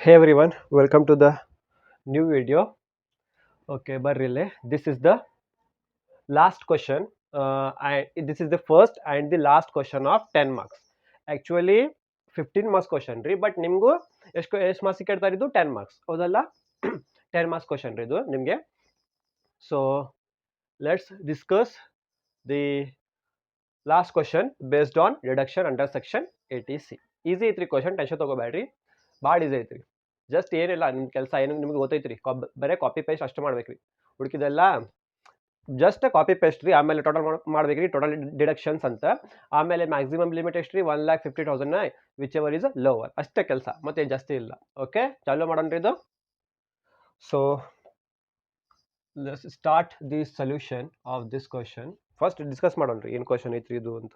Hey everyone, welcome to the new video. Okay, but really, this is the last question. This is the first and the last question of 10 marks. Actually, 15 marks question ರೀ but ನಿಮಗೂ ಎಷ್ಟು marks ಕೇಳ್ತಾ ಇದ್ದು 10 marks ಹೌದಲ್ಲ 10 marks question ರೀ ಇದು ನಿಮಗೆ. So let's discuss the last question based on reduction under section 80C. Easy ಐತ್ರಿ ಕ್ವಶನ್, ಟೆನ್ಷನ್ ತಗೋಬೇಡ್ರಿ, ಭಾಳ ಈಸಿ ಐತ್ರಿ. ಜಸ್ಟ್ ಏನಿಲ್ಲ, ನಿಮ್ಮ ಕೆಲಸ ಏನು ನಿಮ್ಗೆ ಗೊತ್ತೈತ್ರಿ, ಬರೀ ಕಾಪಿ ಪೇಸ್ಟ್ ಅಷ್ಟು ಮಾಡ್ಬೇಕ್ರಿ. ಹುಡುಕಿದೆಲ್ಲ ಜಸ್ಟ್ ಕಾಪಿ ಪೇಸ್ಟ್ ರೀ. ಆಮೇಲೆ ಟೋಟಲ್ ಮಾಡ್ಬೇಕ್ರಿ, ಟೋಟಲ್ ಡಿಡಕ್ಷನ್ಸ್ ಅಂತ. ಆಮೇಲೆ ಮ್ಯಾಕ್ಸಿಮಮ್ ಲಿಮಿಟ್ ಎಷ್ಟು ರೀ, 1,50,000 ವಿಚ್ ಎವರ್ ಇಸ್ ಲೋವರ್. ಅಷ್ಟೇ ಕೆಲಸ, ಮತ್ತೆ ಜಾಸ್ತಿ ಇಲ್ಲ. ಓಕೆ, ಚಾಲು ಮಾಡೋಣ್ರಿ ಇದು. So let's start the solution of this question. First discuss ಮಾಡೋಣ್ರಿ ಏನು ಕ್ವಶನ್ ಐತ್ರಿ ಇದು ಅಂತ.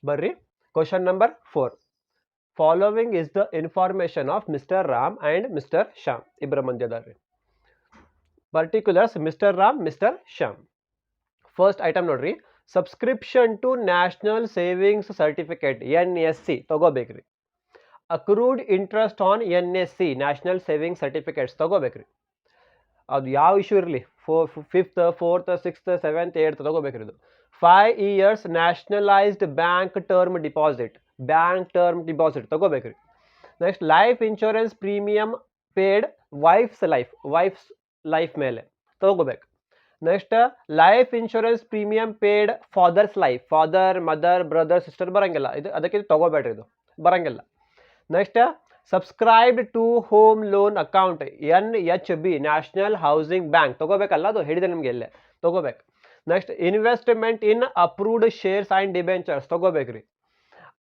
ಬರ್ರಿ, question number 4. Following is the information of mister Ram and mister Shyam. ಇಬ್ಬರ ಮಂದ್ಯದಾರ್ರಿ. Particulars mister Ram, mister Shyam. First item ನೋಡ್ರಿ, subscription to national savings certificate NSC ತಗೋಬೇಕ್ರಿ. Accrued interest on NSC national saving certificates ತಗೋಬೇಕ್ರಿ. ಅದು ಯಾವ ಇಶ್ಯೂ ಇರಲಿ, 5th 4th 6th 7th 8th ತಗೋಬೇಕ್ರಿ. ಇದು 5 years nationalised bank term deposit ತಗೋಬೇಕ್ರಿ. Next life insurance premium paid wife's life ಮೇಲೆ ತಗೋಬೇಕು. Next life insurance premium paid father's life, father mother brother sister ಬರಂಗಿಲ್ಲ, ಇದು ಅದಕ್ಕೆ ತಗೋಬೇಡ್ರಿ, ಇದು ಬರಂಗಿಲ್ಲ. Next subscribed to home loan account NHB national housing bank ತಗೋಬೇಕಲ್ಲ, ಅದು ಹೇಳಿದೆ ನಿಮ್ಗೆ ಎಲ್ಲೇ ತಗೋಬೇಕು. Next investment in approved shares and debentures ತಗೋಬೇಕ್ರಿ.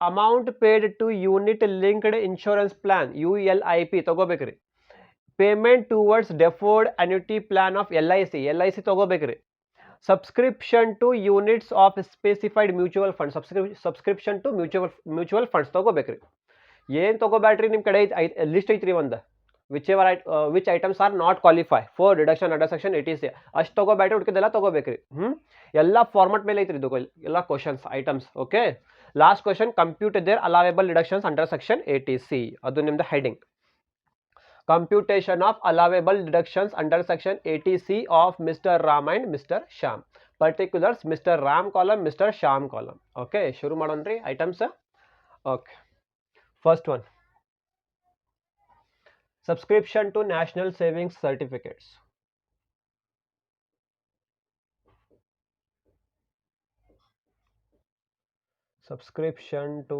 Amount paid to unit linked insurance plan ULIP ತಗೋಬೇಕ್ರಿ. Payment towards deferred annuity plan of LIC ತಗೋಬೇಕ್ರಿ. Subscription to units of specified mutual fund, subscription to mutual funds ತಗೋಬೇಕ್ರಿ. ಏನು ತಗೋಬೇಡ್ರಿ, ನಿಮ್ಮ ಕಡೆ list ಐತ್ರಿ ಒಂದು, which items are not qualify for reduction under section 80C. ಅಷ್ಟು ತಗೋಬೇಡ್ರಿ, ಹುಡುಕಿದೆಲ್ಲ ತಗೋಬೇಕ್ರಿ. ಎಲ್ಲ ಫಾರ್ಮೆಟ್ ಮೇಲೆ ಐತ್ರಿ ಇದು ಎಲ್ಲ questions items. Okay, last question, compute their allowable reductions under section 80C. ಅದು ನಿಮ್ದು heading. Computation of allowable deductions under section 80C of Mr. Ram and Mr. Sham. Particulars Mr. Ram column, Mr. Sham column. Okay, shuru madonri items. Okay, first one, subscription to national savings certificates. Subscription to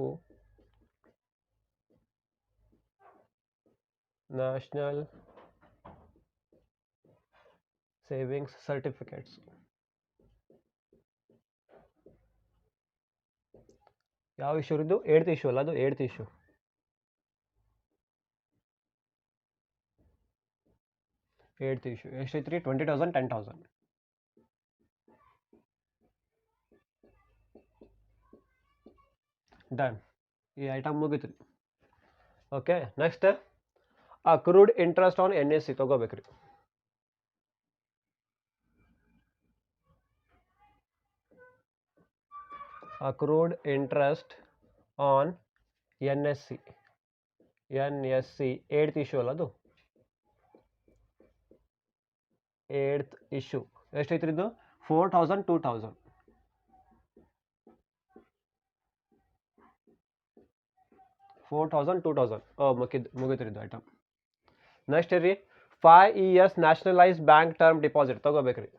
national savings certificates. ಯಾವ issue ಇದು? 8th issue ಅಲ್ಲ, ಅದು 8th issue. ಎಷ್ಟೈತ್ರಿ? 20,000 10,000. Done, ಈ item ಮುಗಿತ್ರಿ. Okay, next accrued interest on NSC ತಗೋಬೇಕ್ರಿ. Accrued interest on NSC 8th issue ಅಲ್ಲ, ಅದು 8th ಇಶ್ಯೂ. ಎಷ್ಟೈತ್ರಿ ಇದು? 4,000 2,000. 4,000 2,000. ಮುಗಿತ್ರಿ ಇದು ಐಟಮ್. ನೆಕ್ಸ್ಟ್ ರೀ, 5 years nationalised bank term deposit ತಗೋಬೇಕ್ರಿ.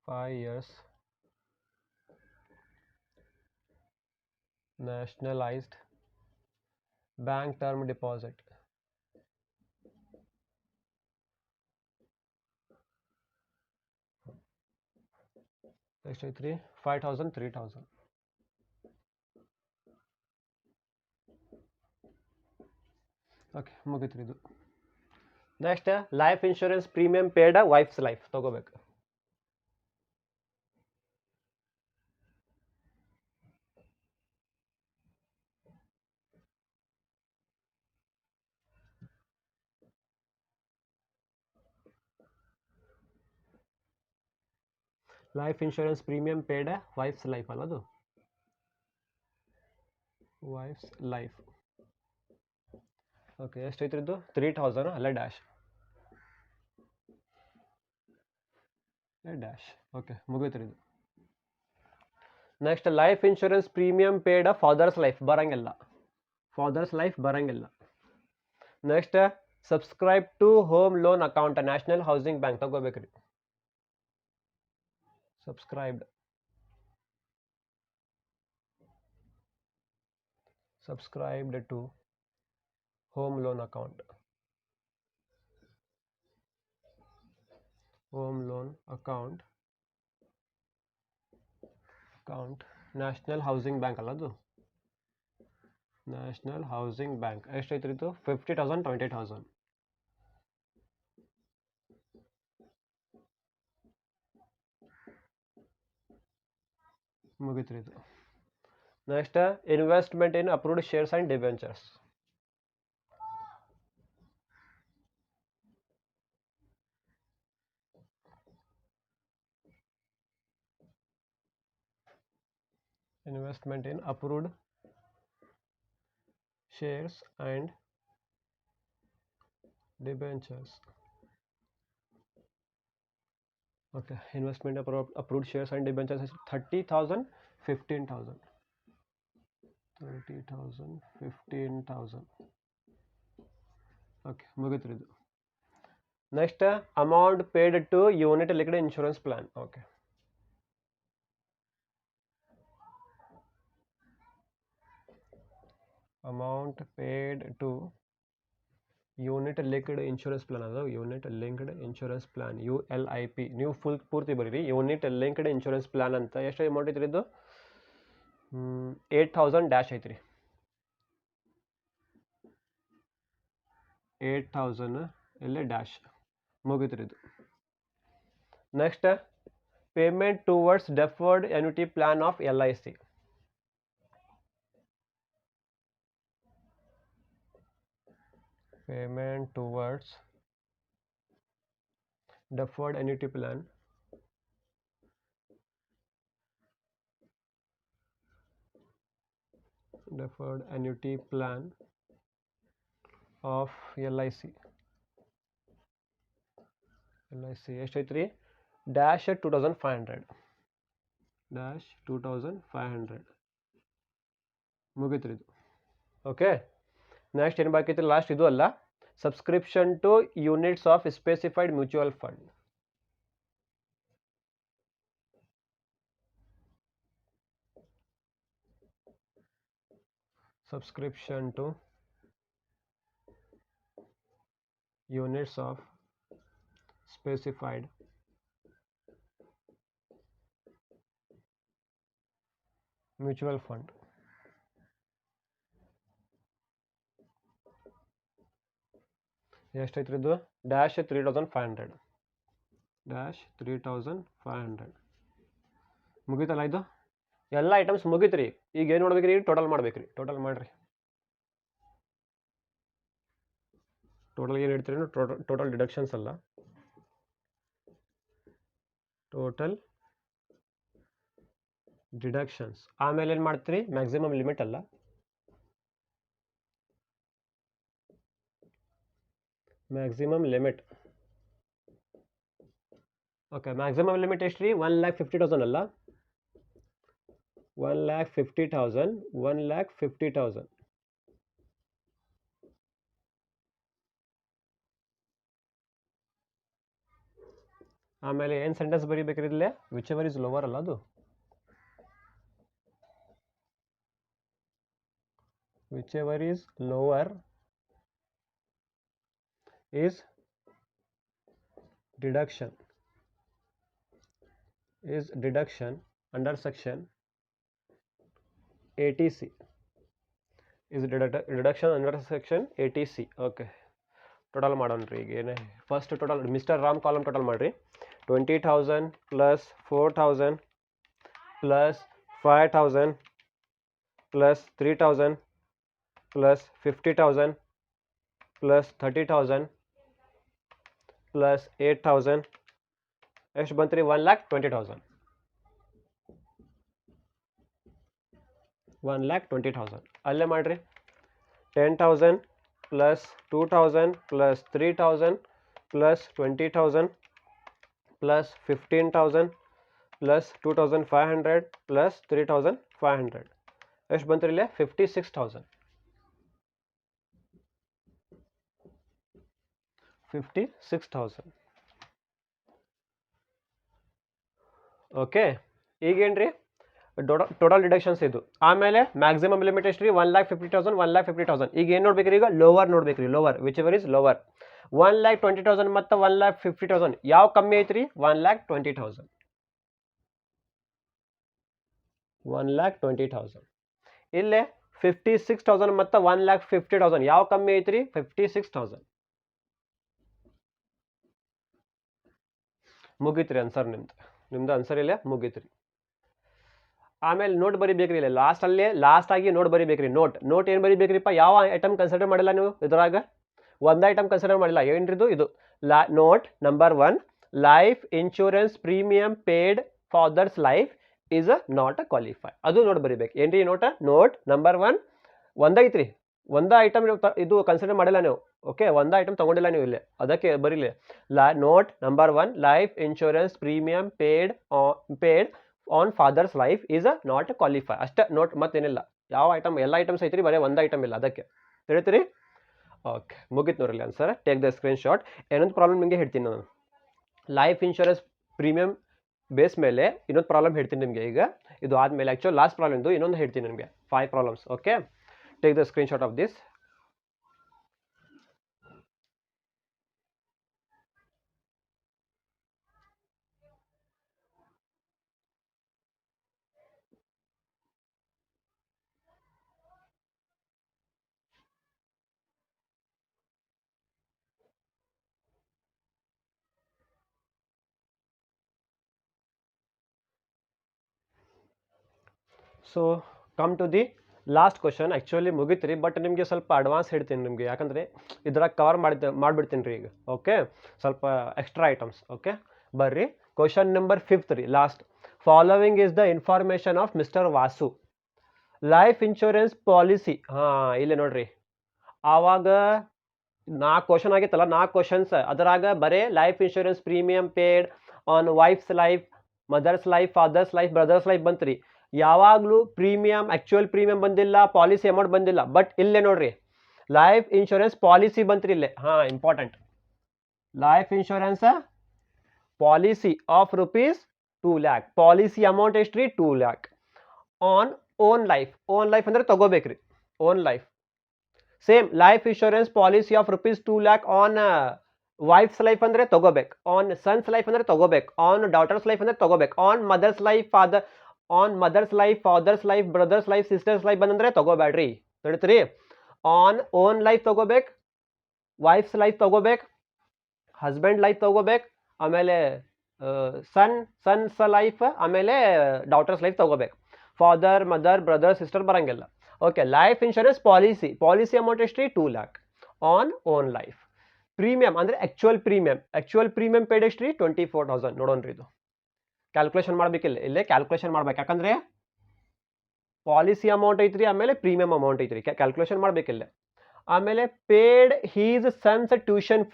5 years nationalized bank term deposit. Next 5,000 3,000. Okay, ಮುಗಿತ್ರಿ ಇದು. Next life insurance premium paid wife's life ತಗೋಬೇಕು. Life insurance premium paid wife's life ಅಲ್ಲ, ಅದು ವೈಫ್ಸ್ ಲೈಫ್. ಓಕೆ, ಎಷ್ಟೈತ್ರಿ ಇದು? 3000 ಅಲ್ಲೇ ಡ್ಯಾಶ್ ಡ್ಯಾಶ್. ಓಕೆ, ಮುಗಿತ್ರಿ ಇದು. Next life insurance premium paid father's life ಬರಂಗಿಲ್ಲ, ಫಾದರ್ಸ್ ಲೈಫ್ ಬರಂಗಿಲ್ಲ. Next subscribe to home loan account national housing bank ತಗೋಬೇಕ್ರಿ. Subscribed to home loan account, national housing bank ಅಲ್ಲ ಅದು, ನ್ಯಾಷನಲ್ ಹೌಸಿಂಗ್ ಬ್ಯಾಂಕ್. ಎಷ್ಟೈತ್ರಿ ಇದು? 50,000 20,000. ಮುಗಿತ್ರಿ ಇದು. Next investment in approved shares and debentures. Investment in approved shares and debentures. Okay, investment approved shares and debentures 30,000 15,000. 30,000 15,000. Okay, ಮುಗಿತ್ರಿ ಇದು. Next amount paid to unit linked insurance plan. Okay, amount paid to unit linked insurance plan. ಅದು unit linked insurance plan, ULIP. ನೀವು ಪೂರ್ತಿ ಬರೀರಿ, unit linked insurance plan ಅಂತ. ಎಷ್ಟು amount ಐತ್ರಿ ಇದು? 8,000 ಡ್ಯಾಶ್ ಐತ್ರಿ. 8,000 ಇಲ್ಲೇ ಡ್ಯಾಶ್. ಮುಗಿತ್ರಿ ಇದು. Next payment towards deferred annuity plan of LIC. Payment towards deferred annuity plan of LIC. ಎಷ್ಟೈತ್ರಿ? ಡ್ಯಾಶ್ 2,500. ಡ್ಯಾಶ್ 2,500. ಮುಗಿತ್ರಿ ಇದು. ಓಕೆ, ನೆಕ್ಸ್ಟ್ ಏನು ಬಾಕಿ ಐತಿ? ಲಾಸ್ಟ್ ಇದು ಅಲ್ಲ, subscription to units of specified mutual fund. Subscription to units of specified mutual fund. ಎಷ್ಟೈತ್ರಿ ಇದು? ಡ್ಯಾಶ್ 3,500. ಡ್ಯಾಶ್ 3,500. ಮುಗಿತಲ್ಲ ಇದು? ಎಲ್ಲ ಐಟಮ್ಸ್ ಮುಗಿತ್ರಿ. ಈಗ ಏನು ಮಾಡ್ಬೇಕ್ರಿ? ಟೋಟಲ್ ಮಾಡ್ಬೇಕ್ರಿ. ಟೋಟಲ್ ಮಾಡ್ರಿ. ಟೋಟಲ್ ಏನು ಇಡ್ತೀರಿ? ಟೋಟಲ್ ಡಿಡಕ್ಷನ್ಸ್ ಅಲ್ಲ, ಟೋಟಲ್ ಡಿಡಕ್ಷನ್ಸ್. ಆಮೇಲೆ ಏನು ಮಾಡ್ತೀರಿ? ಮ್ಯಾಕ್ಸಿಮಮ್ ಲಿಮಿಟ್ ಅಲ್ಲ, maximum limit. Okay, maximum limit ಎಷ್ಟು ರೀ? 1,50,000 ಅಲ್ಲ, 1,50,000. 1,50,000. ಆಮೇಲೆ ಏನು ಸೆಂಟೆನ್ಸ್ ಬರೀಬೇಕ್ರಿ ಇಲ್ಲೇ? ವಿಚ್ ಎವರ್ ಇಸ್ ಲೋವರ್ ಅಲ್ಲ, ಅದು whichever is lower is deduction under section 80C is deduction under section 80C. Okay, total ಮಾಡೋಣ್ರಿ. ಈಗ ಏನೇ first total mister Ram column total ಮಾಡಿರಿ. 20,000 plus 4,000 plus 5,000 plus 3,000 plus 50,000 plus 30,000 plus 8,000. ಎಷ್ಟು ಬಂತು ರೀ? 1,20,000. 1,20,000 ಅಲ್ಲೇ ಮಾಡಿರಿ 10,000 plus 2,000 plus 3,000 plus 20,000 plus 15,000 plus 2,500 plus 3,500 ಎಷ್ಟು ಬಂತು ಇಲ್ಲೇ 56,000 56,000 ಓಕೆ ಈಗೇನ್ರಿ ಟೋಟಲ್ ಡಿಡಕ್ಷನ್ಸ್ ಇದು ಆಮೇಲೆ ಮ್ಯಾಕ್ಸಿಮಮ್ ಲಿಮಿಟ್ ಎಷ್ಟು ರೀ 1,50,000 1,50,000 ಈಗ ಏನು ನೋಡ್ಬೇಕ್ರಿ ಈಗ ಲೋವರ್ ನೋಡ್ಬೇಕ್ರಿ lower whichever is lower 1,20,000 ಮತ್ತು 1,50,000 ಯಾವ ಕಮ್ಮಿ ಐತ್ರಿ 1,20,000 1,20,000 ಇಲ್ಲೇ 56,000 ಮತ್ತು 1,50,000 ಯಾವ ಕಮ್ಮಿ ಐತ್ರಿ 56,000 ಮುಗೀತ್ರಿ ಆನ್ಸರ್ ನಿಮ್ದು ಆನ್ಸರ್ ಇಲ್ಲೇ ಮುಗೀತ್ರಿ ಆಮೇಲೆ ನೋಟ್ ಬರಿಬೇಕ್ರಿ ಇಲ್ಲ ಲಾಸ್ಟ್ ಆಗಿ ನೋಟ್ ಬರಿಬೇಕ್ರಿ ನೋಟ್ ಏನು ಬರಿಬೇಕ್ರಿಪ್ಪ ಯಾವ ಐಟಮ್ ಕನ್ಸಿಡರ್ ಮಾಡಿಲ್ಲ ನೀವು ಇದ್ರಾಗ ಒಂದು ಐಟಮ್ ಕನ್ಸಿಡರ್ ಮಾಡಿಲ್ಲ ಏನ್ರಿದು ಇದು note number 1 life insurance premium paid father's life is not qualify ಅದು ನೋಟ್ ಬರಿಬೇಕು ಏನ್ರಿ ನೋಟ್ ನಂಬರ್ 1 ಒಂದೈತ್ರಿ ಒಂದ ಐಟಮ್ ಇದು ಕನ್ಸಿಡರ್ ಮಾಡಿಲ್ಲ ನೀವು ಓಕೆ ಒಂದ ಐಟಮ್ ತಗೊಂಡಿಲ್ಲ ನೀವು ಇಲ್ಲಿ ಅದಕ್ಕೆ ಬರೀಲಿ note number 1 life insurance premium paid on father's life is not qualify ಅಷ್ಟೇ ನೋಟ್ ಮತ್ತೇನಿಲ್ಲ ಯಾವ ಐಟಮ್ ಎಲ್ಲ ಐಟಮ್ಸ್ ಐತ್ರಿ ಬರೀ ಒಂದು ಐಟಮ್ ಇಲ್ಲ ಅದಕ್ಕೆ ತಿಳಿತೀರಿ ಓಕೆ ಮುಗಿತು ನೋಡ್ರಿ answer take the screen shot ಏನೊಂದು ಪ್ರಾಬ್ಲಮ್ ನಿಮಗೆ ಹೇಳ್ತೀನಿ ನಾನು ಲೈಫ್ ಇನ್ಶೂರೆನ್ಸ್ ಪ್ರೀಮಿಯಂ ಬೇಸ್ ಮೇಲೆ ಇನ್ನೊಂದು ಪ್ರಾಬ್ಲಮ್ ಹೇಳ್ತೀನಿ ನಿಮಗೆ ಈಗ ಇದು ಆದಮೇಲೆ ಆ್ಯಕ್ಚುಲಿ ಲಾಸ್ಟ್ ಪ್ರಾಬ್ಲಮ್ ಇದು ಇನ್ನೊಂದು ಹೇಳ್ತೀನಿ ನಿಮಗೆ 5 problems okay take the screenshot of this so come to the last question actually ಮುಗಿತ್ರಿ ಬಟ್ ನಿಮಗೆ ಸ್ವಲ್ಪ ಅಡ್ವಾನ್ಸ್ ಹೇಳ್ತೀನಿ ನಿಮಗೆ ಯಾಕಂದರೆ ಇದ್ರಾಗ ಕವರ್ ಮಾಡಿಬಿಡ್ತೀನಿ ರೀ ಈಗ ಓಕೆ ಸ್ವಲ್ಪ ಎಕ್ಸ್ಟ್ರಾ ಐಟಮ್ಸ್ ಓಕೆ ಬರ್ರಿ ಕ್ವಶನ್ ನಂಬರ್ 5 ರೀ last following is the information of mister Vasu life insurance policy ಹಾಂ ಇಲ್ಲೇ ನೋಡ್ರಿ ಆವಾಗ 4 ಕ್ವಶನ್ ಆಗಿತ್ತಲ್ಲ 4 ಕ್ವಶನ್ಸ್ ಅದರಾಗ ಬರೇ life insurance premium paid on wife's life mother's life father's life brother's life ಬಂತ್ರಿ ಯಾವಾಗಲೂ ಪ್ರೀಮಿಯಂ ಆ್ಯಕ್ಚುಯಲ್ ಪ್ರೀಮಿಯಂ ಬಂದಿಲ್ಲ ಪಾಲಿಸಿ ಅಮೌಂಟ್ ಬಂದಿಲ್ಲ ಬಟ್ ಇಲ್ಲೇ ನೋಡ್ರಿ ಲೈಫ್ ಇನ್ಶೂರೆನ್ಸ್ ಪಾಲಿಸಿ ಬಂತ್ರಿ ಇಲ್ಲೇ ಹಾಂ important life insurance policy of rupees 2 lakh policy amount ಎಷ್ಟು ರೀ 2 lakh ಆನ್ ಓನ್ ಲೈಫ್ ಅಂದರೆ ತಗೋಬೇಕ್ರಿ own life same life insurance policy of rupees 2 lakh on wife's life ಅಂದರೆ ತಗೋಬೇಕು ಆನ್ ಸನ್ಸ್ ಲೈಫ್ ಅಂದರೆ ತಗೋಬೇಕು ಆನ್ ಡಾಟರ್ಸ್ ಲೈಫ್ ಅಂದರೆ ತಗೋಬೇಕು on mother's life father's life brother's life sister's life ಬಂದಂದ್ರೆ ತಗೋಬೇಡ್ರಿ ತಿಳಿತ್ರಿ ಆನ್ ಓನ್ ಲೈಫ್ ತಗೋಬೇಕು ವೈಫ್ಸ್ ಲೈಫ್ ತಗೋಬೇಕು ಹಸ್ಬೆಂಡ್ ಲೈಫ್ ತಗೋಬೇಕು ಆಮೇಲೆ ಸನ್ಸ್ ಲೈಫ್ ಆಮೇಲೆ ಡಾಟರ್ಸ್ ಲೈಫ್ ತಗೋಬೇಕು ಫಾದರ್ ಮದರ್ ಬ್ರದರ್ ಸಿಸ್ಟರ್ ಬರಂಗಿಲ್ಲ okay life insurance policy amount ಎಷ್ಟು ರೀ 2 lakh on own life premium ಅಂದರೆ ಆ್ಯಕ್ಚುಯಲ್ ಪ್ರೀಮಿಯಂ ಪೇಡ್ ಎಷ್ಟು ರೀ 24,000 ನೋಡೋಣ್ರಿ ಇದು ಕ್ಯಾಲ್ಕುಲೇಷನ್ ಮಾಡ್ಬೇಕಿಲ್ಲ ಇಲ್ಲೇ ಕ್ಯಾಲ್ಕುಲೇಷನ್ ಮಾಡ್ಬೇಕು ಯಾಕಂದ್ರೆ ಪಾಲಿಸಿ ಅಮೌಂಟ್ ಐತ್ರಿ ಆಮೇಲೆ ಪ್ರೀಮಿಯಂ ಅಮೌಂಟ್ ಐತ್ರಿ ಕ್ಯಾಲ್ಕುಲೇಷನ್ ಮಾಡ್ಬೇಕಿಲ್ಲ ಆಮೇಲೆ paid his sons tuition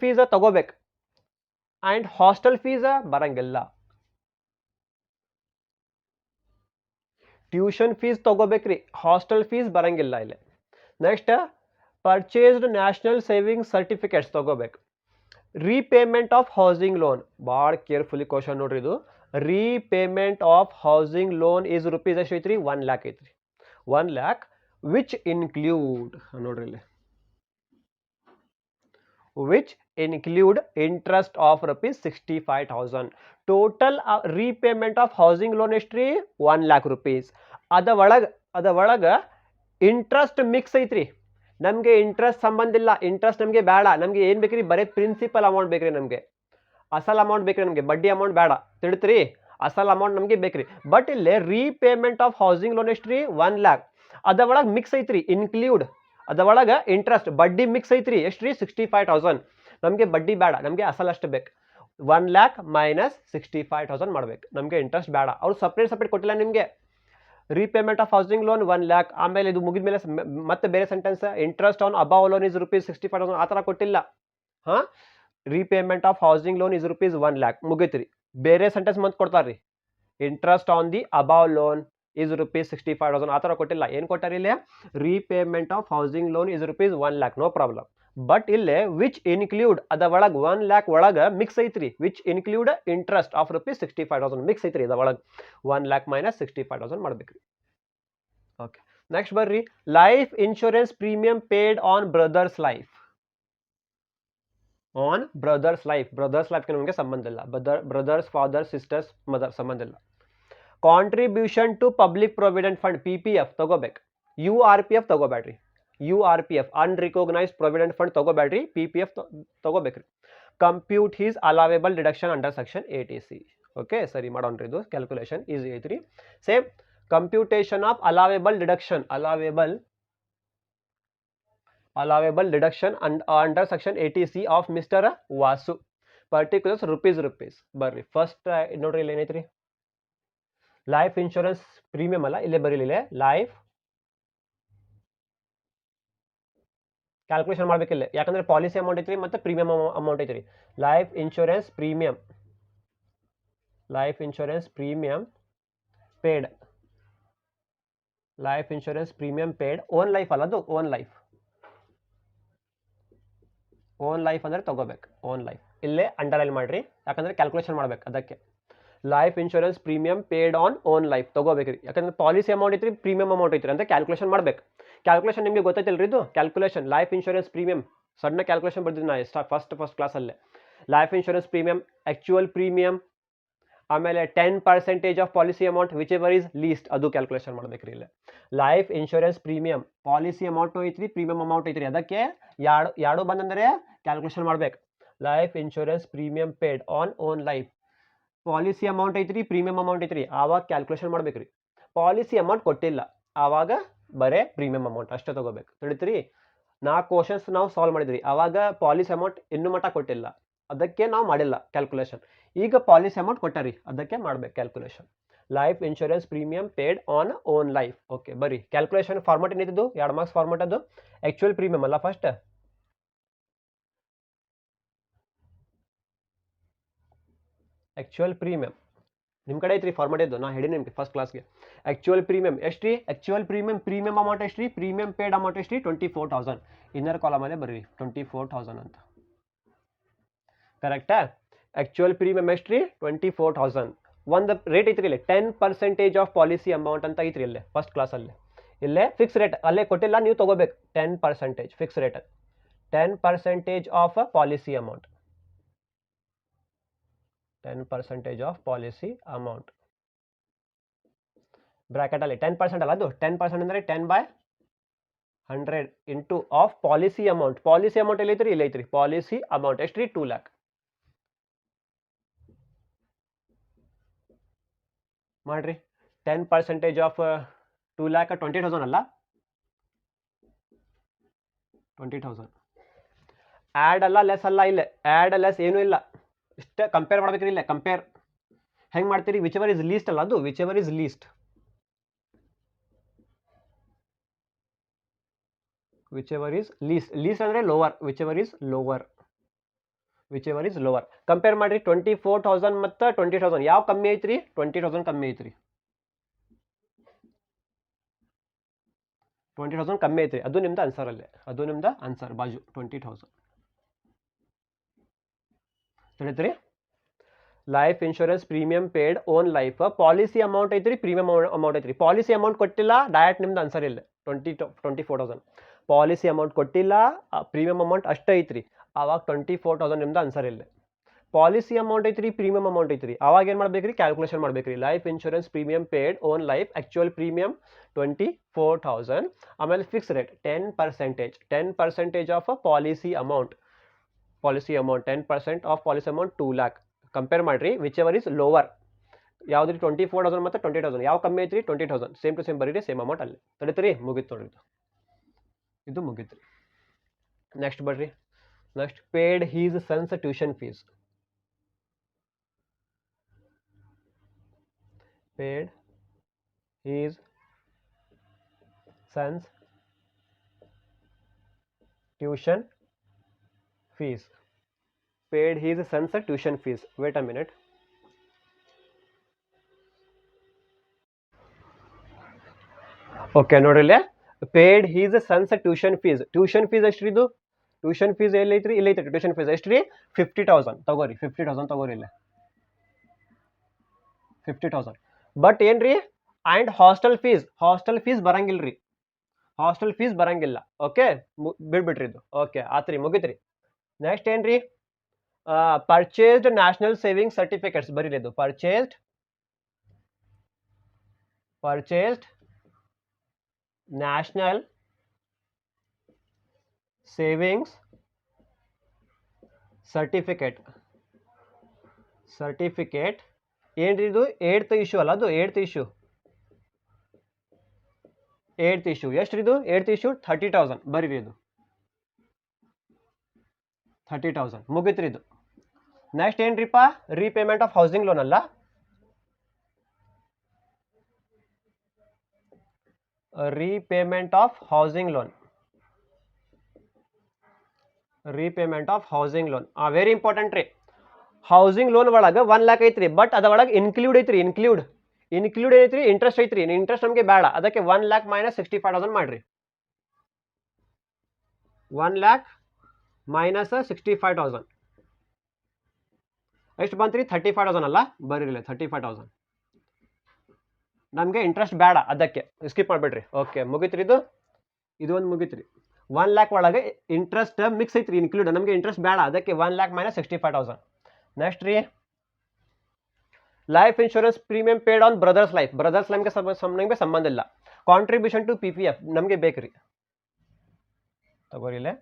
fees ತಗೋಬೇಕು ಆ್ಯಂಡ್ ಹಾಸ್ಟೆಲ್ ಫೀಸ್ ಬರಂಗಿಲ್ಲ ಟ್ಯೂಷನ್ ಫೀಸ್ ತಗೋಬೇಕ್ರಿ ಹಾಸ್ಟೆಲ್ ಫೀಸ್ ಬರಂಗಿಲ್ಲ ಇಲ್ಲಿ next purchased national saving certificates ತಗೋಬೇಕು ರೀಪೇಮೆಂಟ್ ಆಫ್ ಹೌಸಿಂಗ್ ಲೋನ್ ಭಾಳ ಕೇರ್ಫುಲಿ ಕ್ವಶನ್ ನೋಡ್ರಿ ಇದು repayment of housing loan is rupees ಎಷ್ಟು ಐತ್ರಿ 1 lakh ಐತ್ರಿ 1 lakh ವಿಚ್ ಇನ್ಕ್ಲೂಡ್ ನೋಡ್ರಿ ಇಲ್ಲಿ which include interest of rupees 65,000 total repayment of housing loan ಎಷ್ಟು ರೀ 1 lakh rupees ಅದ ಒಳಗೆ ಇಂಟ್ರೆಸ್ಟ್ ಮಿಕ್ಸ್ ಐತ್ರಿ ನಮಗೆ ಇಂಟ್ರೆಸ್ಟ್ ಸಂಬಂಧ ಇಲ್ಲ ಇಂಟ್ರೆಸ್ಟ್ ನಮಗೆ ಬೇಡ ನಮಗೆ ಏನು ಬೇಕ್ರಿ ಬರೀ ಪ್ರಿನ್ಸಿಪಲ್ ಅಮೌಂಟ್ ಬೇಕ್ರಿ ನಮಗೆ ಅಸಲ್ ಅಮೌಂಟ್ ಬೇಕ್ರಿ ನಮಗೆ ಬಡ್ಡಿ ಅಮೌಂಟ್ ಬೇಡ ತಿಳಿತ್ರಿ ಅಸಲ್ ಅಮೌಂಟ್ ನಮಗೆ ಬೇಕ್ರಿ ಬಟ್ ಇಲ್ಲಿ ರೀಪೇಮೆಂಟ್ ಆಫ್ ಹೌಸಿಂಗ್ ಲೋನ್ ಎಷ್ಟು ರೀ 1 lakh ಅದ ಒಳಗೆ ಮಿಕ್ಸ್ ಐತ್ರಿ ಇನ್ಕ್ಲೂಡ್ ಅದ ಒಳಗೆ ಇಂಟ್ರೆಸ್ಟ್ ಬಡ್ಡಿ ಮಿಕ್ಸ್ ಐತ್ರಿ ಎಷ್ಟು ರೀ 65,000 ನಮಗೆ ಬಡ್ಡಿ ಬೇಡ ನಮಗೆ ಅಸಲ್ ಅಷ್ಟು ಬೇಕು 1 lakh - 65,000 ಮಾಡ್ಬೇಕು ನಮಗೆ ಇಂಟ್ರೆಸ್ಟ್ ಬೇಡ ಅವ್ರು ಸಪ್ರೇಟ್ ಕೊಟ್ಟಿಲ್ಲ ನಿಮಗೆ repayment of housing loan 1 lakh. ಆಮೇಲೆ ಇದು ಮುಗಿದ ಮೇಲೆ ಮತ್ತೆ ಬೇರೆ sentence, interest on above loan is ₹65,000 ಆ ಥರ ಕೊಟ್ಟಿಲ್ಲ. ಹಾಂ, repayment of housing loan is ₹1 lakh ಮುಗೀತ್ರಿ. ಬೇರೆ ಸೆಂಟೆನ್ಸ್ ಮತ್ತೆ ಕೊಡ್ತಾರ್ರಿ, interest on the above loan is ₹65,000 ಆ ಥರ ಕೊಟ್ಟಿಲ್ಲ. ಏನು ಕೊಟ್ಟಾರ ಇಲ್ಲಿ? Repayment of housing loan is ₹1 lakh, no problem. But ಇಲ್ಲೇ ವಿಚ್ ಇನ್ಕ್ಲೂಡ್ ಅದ ಒಳಗೆ 1 lakh ಒಳಗೆ ಮಿಕ್ಸ್ ಐತ್ರಿ. Which include interest of ₹65,000 mix ಐತ್ರಿ. ಇದ ಒಳಗೆ 1 lakh ಮೈನಸ್ 65,000 ಮಾಡ್ಬೇಕ್ರಿ. ಓಕೆ, ನೆಕ್ಸ್ಟ್ ಬರ್ರಿ, life insurance premium paid on brother's life. On brother's life, brother's ಲೈಫ್ಗೆ ನಮಗೆ ಸಂಬಂಧ ಇಲ್ಲ. ಬ್ರದರ್ಸ್, ಫಾದರ್, ಸಿಸ್ಟರ್ಸ್, ಮದರ್ ಸಂಬಂಧ ಇಲ್ಲ. Contribution to public provident fund PPF ತಗೋಬೇಕು. URPF ತಗೋಬೇಡ್ರಿ. URPF ಅನ್ರಿಕಗ್ನೈಸ್ಡ್ ಪ್ರೊವಿಡೆಂಟ್ ಫಂಡ್ ತಗೋಬೇಡ್ರಿ, PPF ತಗೋಬೇಕ್ರಿ. Compute his allowable deduction under section 80C. Okay, ಸರಿ ಮಾಡೋಣ್ರಿ. ಇದು ಕ್ಯಾಲ್ಕುಲೇಷನ್ ಈಸಿ ಐತ್ರಿ. Same computation of allowable deduction, allowable deduction under section 80C of Mr. Vasu. Particulars rupees. ಬರ್ರಿ first ನೋಡ್ರಿ, ಇಲ್ಲಿ ಏನೈತ್ರಿ, life insurance premium ಅಲ್ಲ, ಇಲ್ಲೇ ಬರೀಲಿಲ್ಲ. ಲೈಫ್ ಕ್ಯಾಲ್ಕುಲೇಷನ್ ಮಾಡ್ಬೇಕಿಲ್ಲ, ಯಾಕಂದ್ರೆ ಪಾಲಿಸಿ ಅಮೌಂಟ್ ಐತ್ರಿ ಮತ್ತೆ ಪ್ರೀಮಿಯಂ ಅಮೌಂಟ್ ಐತ್ರಿ. Life insurance premium paid, life insurance premium paid own life ಅಲ್ಲ, ಅದು ಓನ್ ಲೈಫ್ ಅಂದ್ರೆ ತಗೋಬೇಕು. ಓನ್ ಲೈಫ್ ಇಲ್ಲೇ ಅಂಡರ್ಲೈನ್ ಮಾಡ್ರಿ, ಯಾಕಂದ್ರೆ ಕ್ಯಾಲ್ಕುಲೇಷನ್ ಮಾಡ್ಬೇಕು. ಅದಕ್ಕೆ life insurance premium paid on own life ತಗೋಬೇಕ್ರಿ. ಯಾಕಂದ್ರೆ ಪಾಲಿಸಿ ಅಮೌಂಟ್ ಐತ್ರಿ, ಪ್ರೀಮಿಯಂ ಅಮೌಂಟ್ ಐತ್ರಿ ಅಂತ ಕ್ಯಾಲ್ಕುಲೇಷನ್ ಮಾಡ್ಬೇಕು. ಕ್ಯಾಲ್ಕುಲೇಷನ್ ನಿಮಗೆ ಗೊತ್ತೈತಿಲ್ರಿ, ಇದು ಕ್ಯಾಲ್ಕುಲೇಷನ್ ಲೈಫ್ ಇನ್ಶೂರೆನ್ಸ್ ಪ್ರೀಮಿಯಂ ಸಣ್ಣ ಕ್ಯಾಲ್ಕುಲೇಷನ್ ಬರ್ದಿದ್ದು ನಾ ಫಸ್ಟ್ ಕ್ಲಾಸಲ್ಲೇ. Life insurance premium, actual premium, ಆಮೇಲೆ 10% of policy amount whichever is least, ಅದು ಕ್ಯಾಲ್ಕುಲೇಷನ್ ಮಾಡ್ಬೇಕ್ರಿ. ಇಲ್ಲ life insurance premium policy amount ಐತ್ರಿ, ಪ್ರೀಮಿಯಂ ಅಮೌಂಟ್ ಐತ್ರಿ, ಅದಕ್ಕೆ ಎರಡು ಬಂದಂದ್ರೆ ಕ್ಯಾಲ್ಕುಲೇಷನ್ ಮಾಡ್ಬೇಕು. Life insurance premium paid on own life, policy amount ಐತ್ರಿ, ಪ್ರೀಮಿಯಂ ಅಮೌಂಟ್ ಐತ್ರಿ, ಆವಾಗ ಕ್ಯಾಲ್ಕುಲೇಷನ್ ಮಾಡ್ಬೇಕ್ರಿ. ಪಾಲಿಸಿ ಅಮೌಂಟ್ ಕೊಟ್ಟಿಲ್ಲ, ಆವಾಗ ಬರೇ ಪ್ರೀಮಿಯಂ ಅಮೌಂಟ್ ಅಷ್ಟೇ ತಗೋಬೇಕು. ತಿಳಿತ್ರಿ, 4 ಕ್ವಶನ್ಸ್ ನಾವು ಸಾಲ್ವ್ ಮಾಡಿದ್ರಿ, ಆವಾಗ ಪಾಲಿಸಿ ಅಮೌಂಟ್ ಇನ್ನೂ ಮಟ್ಟ ಕೊಟ್ಟಿಲ್ಲ, ಅದಕ್ಕೆ ನಾವು ಮಾಡಿಲ್ಲ ಕ್ಯಾಲ್ಕುಲೇಷನ್. ಈಗ ಪಾಲಿಸಿ ಅಮೌಂಟ್ ಕೊಟ್ಟಾರಿ, ಅದಕ್ಕೆ ಮಾಡ್ಬೇಕು calculation. Life insurance premium paid on own life. Okay, ಬರೀ ಕ್ಯಾಲ್ಕುಲೇಷನ್ ಫಾರ್ಮೆಟ್ ಏನಿದ್ದು 2 ಮಾರ್ಕ್ಸ್ ಫಾರ್ಮೆಟ್. ಅದು ಆಕ್ಚುಯಲ್ ಪ್ರೀಮಿಯಂ ಅಲ್ಲ, ಫಸ್ಟ್ ಆಕ್ಚುಯಲ್ ಪ್ರೀಮಿಯಂ ನಿಮ್ಮ ಕಡೆ ಐತ್ರಿ ಫಾರ್ಮೆಟ್ ಇದ್ದು, ನಾ ಹೇಳಿ ನಿಮ್ಗೆ ಫಸ್ಟ್ ಕ್ಲಾಸ್ಗೆ. ಆಕ್ಚುಯಲ್ ಪ್ರೀಮಿಯಂ ಎಷ್ಟ್ರಿ? ಆಕ್ಚುಯಲ್ ಪ್ರೀಮಿಯಂ ಅಮೌಂಟ್ ಎಷ್ಟ್ರಿ? ಪ್ರೀಮಿಯಂ ಪೇಡ್ ಅಮೌಂಟ್ ಎಷ್ಟ್ರಿ? 24,000. ಇನ್ನರ್ ಕಾಲಮ್ ಅಲ್ಲೇ ಬರ್ರಿ 24,000 ಅಂತ. ಕರೆಕ್ಟಾ? ಆಕ್ಚುಯಲ್ ಪ್ರೀಮಿಯಂ ಎಷ್ಟ್ರಿ? 24,000. ಒಂದು ರೇಟ್ ಐತ್ರಿ ಇಲ್ಲಿ, 10% ಆಫ್ ಪಾಲಿಸಿ ಅಮೌಂಟ್ ಅಂತ ಐತ್ರಿ ಇಲ್ಲೇ ಫಸ್ಟ್ ಕ್ಲಾಸಲ್ಲಿ. ಇಲ್ಲೇ ಫಿಕ್ಸ್ ರೇಟ್ ಅಲ್ಲೇ ಕೊಟ್ಟಿಲ್ಲ, ನೀವು ತಗೋಬೇಕು. 10% fix rate, 10% of policy amount, 10% of policy amount bracket ಅಲ್ಲಿ 10% ಅಲ್ಲ, ಅದು 10% ಅಂದ್ರೆ 10/100 into of policy amount. Policy amount ಎಲ್ಲಿ ಐತ್ರಿ? ಇಲ್ಲಿ ಐತ್ರಿ ಪಾಲಿಸಿ ಅಮೌಂಟ್ ಎಷ್ಟ್ರಿ? 2 lakh. ಮಾಡ್ರಿ 10% ಆಫ್ 2 lakh 20,000 ಅಲ್ಲ, 20,000 ಆ್ಯಡ್ ಅಲ್ಲ, ಲೆಸ್ ಅಲ್ಲ. ಇಲ್ಲ ಆ್ಯಡ್ ಲೆಸ್ ಏನೂ ಇಲ್ಲ, ಇಷ್ಟೇ ಕಂಪೇರ್ ಮಾಡ್ಬೇಕ್ರಿ. ಇಲ್ಲ ಕಂಪೇರ್ ಹೆಂಗೆ ಮಾಡ್ತೀರಿ? ವಿಚ್ ಎವರ್ ಇಸ್ ಲೀಸ್ಟ್ ಅಲ್ಲ, ಅದು which ever is list, whichever is least ಅಂದ್ರೆ lower, whichever is lower compare ಮಾಡ್ರಿ. 24,000 ಮತ್ತು 20,000 ಯಾವ ಕಮ್ಮಿ ಐತ್ರಿ? 20,000 ಕಮ್ಮಿ ಐತ್ರಿ, 20,000 ಕಮ್ಮಿ ಐತ್ರಿ. ಅದು ನಿಮ್ದು ಆನ್ಸರ್ ಅಲ್ಲೇ, ಅದು ನಿಮ್ದು ಆನ್ಸರ್ ಬಾಜು 20,000. ತಿಳಿತ್ರಿ? Life insurance premium paid own life, policy amount ಐತ್ರಿ, ಪ್ರೀಮಿಯಂ ಅಮೌಂಟ್ ಐತ್ರಿ. ಪಾಲಿಸಿ ಅಮೌಂಟ್ ಕೊಟ್ಟಿಲ್ಲ, ಡೈರೆಕ್ಟ್ ನಿಮ್ದು ಆನ್ಸರ್ ಇಲ್ಲ 24,000. ಪಾಲಿಸಿ ಅಮೌಂಟ್ ಕೊಟ್ಟಿಲ್ಲ, ಪ್ರೀಮಿಯಂ ಅಮೌಂಟ್ ಅಷ್ಟೇ ಐತ್ರಿ, ಆವಾಗ 24,000 ನಿಮ್ದು ಆನ್ಸರ್ ಇಲ್ಲ. ಪಾಲಿಸಿ ಅಮೌಂಟ್ ಐತ್ರಿ, ಪ್ರೀಮಿಯಂ ಅಮೌಂಟ್ ಐತ್ರಿ, ಆವಾಗ ಏನು ಮಾಡ್ಬೇಕ್ರಿ? ಕ್ಯಾಲ್ಕುಲೇಷನ್ ಮಾಡ್ಬೇಕ್ರಿ. Life insurance premium paid own life, actual premium 24,000, ಆಮೇಲೆ fix rate 10% of policy amount, 10% of policy amount 2 lakh. Compare ಮಾಡ್ರಿ, ವಿಚ್ ಎವರ್ ಇಸ್ ಲೋವರ್. ಯಾವ್ದ್ರಿ? 24,000 ಮತ್ತು 20,000 ಯಾವ ಕಮ್ಮಿ ಐತ್ರಿ? 20,000. ಸೇಮ್ ಟು ಸೇಮ್ ಬರೀರಿ, ಸೇಮ್ ಅಮೌಂಟ್ ಅಲ್ಲಿ. ತಡಿತೀರಿ? ಮುಗೀತು ನೋಡ್ರಿ, ಇದು ಮುಗೀತು. ನೆಕ್ಸ್ಟ್ ಬರ್ರಿ, next paid his sons tuition fees. paid his son's tuition fees. Paid his son's tuition fees. Wait a minute. Okay ನೋಡ್ರಿ ಇಲ್ಲೇ paid his sons tuition fees. Tuition fees ಎಷ್ಟ್ರಿ ಇದು? ಟ್ಯೂಷನ್ ಫೀಸ್ ಎಲ್ಲೈತ್ರಿ? ಇಲ್ಲೈತ್ರಿ ಟ್ಯೂಷನ್ ಫೀಸ್ ಎಷ್ಟ್ರಿ? 50,000 ತಗೋರಿ. 50,000 ತಗೋರಿ ಇಲ್ಲೇ 50,000. ಬಟ್ ಏನ್ರಿ ಆ್ಯಂಡ್ ಹಾಸ್ಟೆಲ್ ಫೀಸ್ ಬರಂಗಿಲ್ರಿ. ಹಾಸ್ಟೆಲ್ ಫೀಸ್ ಬರಂಗಿಲ್ಲ. ಓಕೆ ಬಿಡ್ಬಿಟ್ರಿ ಇದು. ಓಕೆ ಆತ್ರಿ ಮುಗಿತ್ರಿ. ನೆಕ್ಸ್ಟ್ ಏನ್ರಿ ಪರ್ಚೇಸ್ಡ್ ನ್ಯಾಷನಲ್ ಸೇವಿಂಗ್ ಸರ್ಟಿಫಿಕೇಟ್ಸ್ ಬರೀರಿ ಇದು. ಪರ್ಚೇಸ್ಡ್ ನ್ಯಾಷನಲ್ ಸೇವಿಂಗ್ಸ್ ಸರ್ಟಿಫಿಕೇಟ್ ಏನ್ರಿ ಇದು? 8th ಇಶ್ಯೂ ಅಲ್ಲ ಅದು? 8th issue ಎಷ್ಟ್ರಿದು? 8th ಇಶ್ಯೂ 30,000 ಬರೀರಿ ಇದು. 30,000 ಮುಗಿತ್ರಿ ಇದು. ನೆಕ್ಸ್ಟ್ ಏನ್ರಿಪ್ಪ? ರೀಪೇಮೆಂಟ್ ಆಫ್ ಹೌಸಿಂಗ್ ಲೋನ್ ಅಲ್ಲ, repayment of housing loan. Very important ರೀ. ಹೌಸಿಂಗ್ ಲೋನ್ ಒಳಗೆ 1 lakh ಐತ್ರಿ. ಬಟ್ ಅದ ಒಳಗೆ ಇನ್ಕ್ಲೂಡ್ ಐತ್ರಿ. ಇನ್ಕ್ಲೂಡ್ ಏನೈತ್ರಿ? ಇಂಟ್ರೆಸ್ಟ್ ಐತ್ರಿ. ಇಂಟ್ರೆಸ್ಟ್ ನಮಗೆ ಬೇಡ. ಅದಕ್ಕೆ 1 lakh - 65,000 ಮಾಡ್ರಿ. 1 lakh - 65,000 ಎಷ್ಟು ಬಂತ್ರಿ? 35,000 ಅಲ್ಲ? ಬರೀರಿಲ್ಲ 35,000. ನಮಗೆ ಇಂಟ್ರೆಸ್ಟ್ ಬೇಡ, ಅದಕ್ಕೆ ಸ್ಕಿಪ್ ಮಾಡಿಬಿಡ್ರಿ. ಓಕೆ ಮುಗಿತ್ರಿ ಇದು. ಒಂದು ಮುಗಿತ್ರಿ. 1 lakh ಒಳಗೆ ಇಂಟ್ರೆಸ್ಟ್ ಮಿಕ್ಸ್ ಐತ್ರಿ, ಇನ್ಕ್ಲೂಡ್. ನಮಗೆ ಇಂಟ್ರೆಸ್ಟ್ ಬೇಡ, ಅದಕ್ಕೆ 1 lakh - 65,000. ನೆಕ್ಸ್ಟ್ ರೀ life insurance premium paid on brother's life. ನಮಗೆ ಸಂಬಂಧ ಇಲ್ಲ. ಕಾಂಟ್ರಿಬ್ಯೂಷನ್ ಟು PPF ನಮಗೆ ಬೇಕ್ರಿ. ತಗೋರಿ ಇಲ್ಲೇ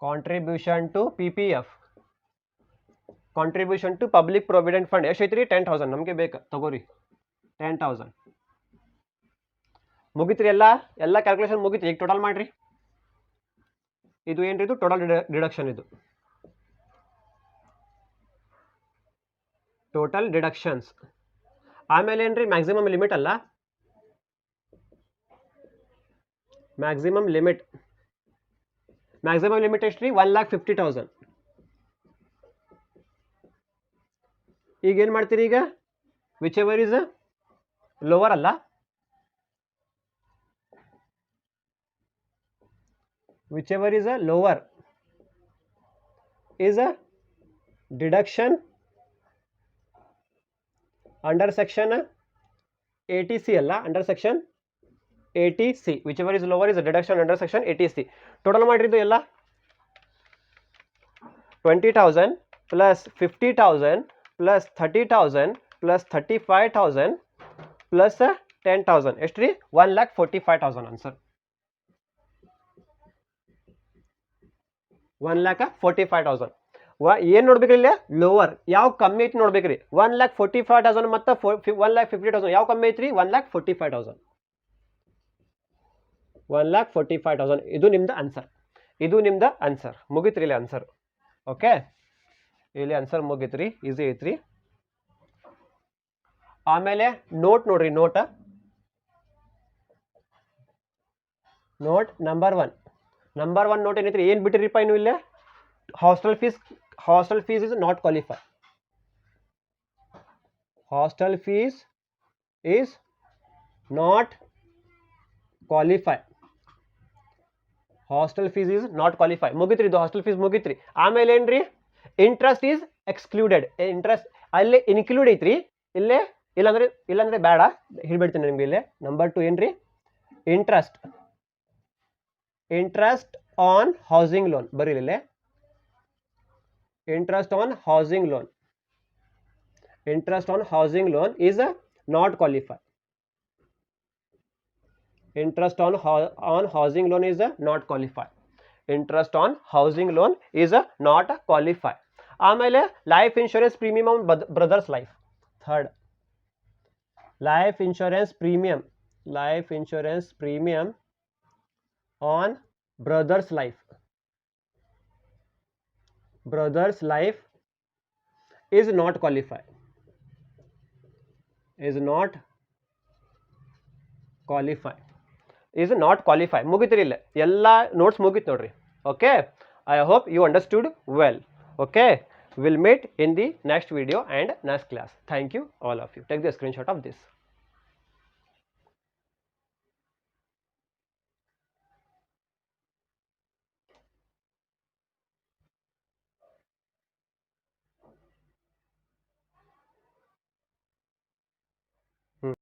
contribution to PPF, contribution to public provident fund ಎಷ್ಟೈತ್ರಿ? 10,000 ನಮಗೆ ಬೇಕು. ತಗೋರಿ 10,000 ಮುಗಿತ್ರಿ. ಎಲ್ಲ ಕ್ಯಾಲ್ಕುಲೇಷನ್ ಮುಗಿತ್ರಿ. ಈಗ ಟೋಟಲ್ ಮಾಡ್ರಿ. ಇದು ಏನ್ರಿ? ಇದು ಟೋಟಲ್ ಡಿಡಕ್ಷನ್. ಇದು ಟೋಟಲ್ ಡಿಡಕ್ಷನ್ಸ್. ಆಮೇಲೆ ಏನ್ರಿ? ಮ್ಯಾಕ್ಸಿಮಮ್ ಲಿಮಿಟ್ ಅಲ್ಲ, ಮ್ಯಾಕ್ಸಿಮಮ್ ಲಿಮಿಟ್ ಎಷ್ಟ್ರಿ? 1,50,000. ಈಗ ಏನು ಮಾಡ್ತೀರಿ? ಈಗ ವಿಚ್ ಎವರ್ ಇಸ್ ಲೋವರ್ ಅಲ್ಲ, whichever is a lower is a deduction under section 80C ಅಲ್ಲ, under section 80C. whichever is lower is a deduction under section 80C. Total ಮಾಡಿದ್ದು ಎಲ್ಲ 20,000 plus 50,000 plus 30,000 plus 35,000 plus 10,000 ಎಷ್ಟ್ರಿ? 1,45,000 answer. 1,45,000. ಏನು ನೋಡ್ಬೇಕ್ರಿ ಇಲ್ಲಿ? Lower ಯಾವ ಕಮ್ಮಿ ಐತಿ ನೋಡ್ಬೇಕ್ರಿ. 1,45,000 ಮತ್ತು 1,50,000 ಯಾವ ಕಮ್ಮಿ ಐತ್ರಿ? 1,45,000. 1,45,000 ಇದು ನಿಮ್ದು ಆನ್ಸರ್. ಮುಗಿತ್ರಿ ಇಲ್ಲಿ ಆನ್ಸರ್. ಓಕೆ ಇಲ್ಲಿ ಆನ್ಸರ್ ಮುಗಿತ್ರಿ. ಈಸಿ ಐತ್ರಿ. ಆಮೇಲೆ ನೋಟ್ ನೋಡ್ರಿ. ನೋಟ್ ನಂಬರ್ 1 ನೋಟ್ ಏನೈತ್ರಿ? ಏನು ಬಿಟ್ಟಿರಿಪ್ಪ ಇನ್ನು ಇಲ್ಲೇ? Hostel fees is not qualify. Hostel fees is not qualify. ಮುಗಿತ್ರಿ ಇದು. ಹಾಸ್ಟೆಲ್ ಫೀಸ್ ಮುಗಿತ್ರಿ. ಆಮೇಲೆ ಏನ್ರಿ? Interest is excluded. ಇಂಟ್ರೆಸ್ಟ್ ಅಲ್ಲಿ ಇನ್ಕ್ಲೂಡ್ ಐತ್ರಿ, ಇಲ್ಲೇ ಇಲ್ಲಾಂದ್ರೆ ಬೇಡ, ಹೇಳ್ಬಿಡ್ತೀನಿ ನಿಮ್ಗೆ. ಇಲ್ಲೇ ನಂಬರ್ 2 ಏನ್ರಿ? ಇಂಟ್ರೆಸ್ಟ್ ಆನ್ ಹೌಸಿಂಗ್ ಲೋನ್ ಬರೀರಿ ಇಲ್ಲೇ. Interest on housing loan is not qualify. interest on housing loan is not qualify. interest on housing loan is not qualify. ಆಮೇಲೆ life insurance premium on brother's life. Third life insurance premium on brother's life is not qualify. Qualify is not qualify. ಮುಗಿತ್ರಿ ಇಲ್ಲೇ ಎಲ್ಲ notes ಮುಗೀತು ನೋಡ್ರಿ. Okay, I hope you understood well. Okay, will meet in the next video and next class. Thank you all of you. Take the screenshot of this.